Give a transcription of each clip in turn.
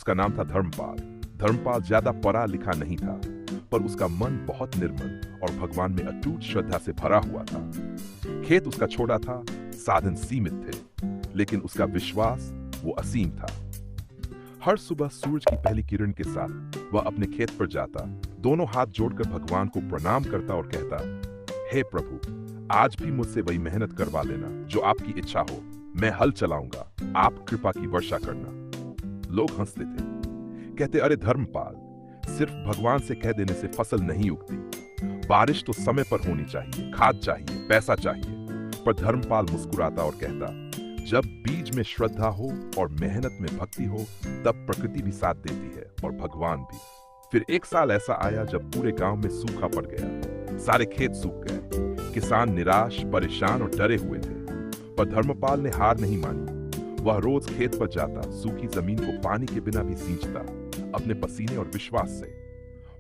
उसका नाम था धर्मपाल। धर्मपाल ज्यादा पढ़ा लिखा नहीं था, पर उसका मन बहुत निर्मल और भगवान में अटूट श्रद्धा से भरा हुआ था। खेत उसका छोटा था, साधन सीमित थे, लेकिन उसका विश्वास वो असीम था। हर सुबह सूरज की पहली किरण के साथ वह अपने खेत पर जाता, दोनों हाथ जोड़कर भगवान को प्रणाम करता और कहता, हे प्रभु, आज भी मुझसे वही मेहनत करवा लेना जो आपकी इच्छा हो। मैं हल चलाऊंगा, आप कृपा की वर्षा करना। लोग हंसते थे, कहते, अरे धर्मपाल, सिर्फ भगवान से कह देने से फसल नहीं उगती। बारिश तो समय पर होनी चाहिए, खाद चाहिए, पैसा चाहिए। पर धर्मपाल मुस्कुराता और कहता, जब बीज में श्रद्धा हो और मेहनत में भक्ति हो, तब प्रकृति भी साथ देती है और भगवान भी। फिर एक साल ऐसा आया जब पूरे गांव में सूखा पड़ गया। सारे खेत सूख गए। किसान निराश, परेशान और डरे हुए थे। पर धर्मपाल ने हार नहीं मानी। वह रोज खेत पर जाता, सूखी जमीन को पानी के बिना भी सींचता, अपने पसीने और विश्वास से।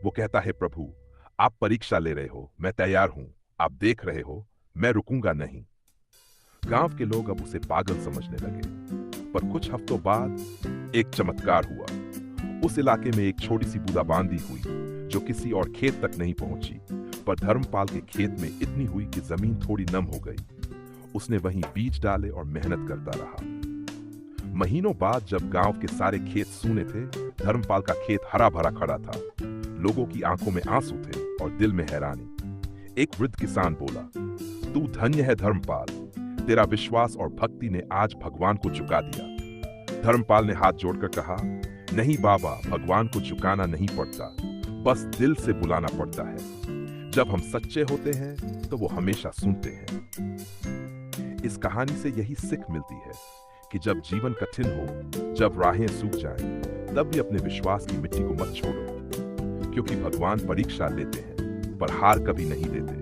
वो कहता है, प्रभु, आप परीक्षा ले रहे हो, मैं तैयार हूं। आप देख रहे हो, मैं रुकूंगा नहीं। गांव के लोग अब उसे पागल समझने लगे। पर कुछ हफ्तों बाद एक चमत्कार हुआ। उस इलाके में एक छोटी सी बूंदाबांदी हुई जो किसी और खेत तक नहीं पहुंची, पर धर्मपाल के खेत में इतनी हुई कि जमीन थोड़ी नम हो गई। उसने वहीं बीज डाले और मेहनत करता रहा। महीनों बाद जब गांव के सारे खेत सूने थे, धर्मपाल का खेत हरा भरा खड़ा था। लोगों की आंखों में आंसू थे और दिल में हैरानी। एक वृद्ध किसान बोला, तू धन्य है धर्मपाल, तेरा विश्वास और भक्ति ने आज भगवान को झुका दिया। धर्मपाल ने हाथ जोड़कर कहा, नहीं बाबा, भगवान को झुकाना नहीं पड़ता, बस दिल से बुलाना पड़ता है। जब हम सच्चे होते हैं तो वो हमेशा सुनते हैं। इस कहानी से यही सीख मिलती है कि जब जीवन कठिन हो, जब राहें सूख जाएं, तब भी अपने विश्वास की मिट्टी को मत छोड़ो, क्योंकि भगवान परीक्षा लेते हैं पर हार कभी नहीं देते।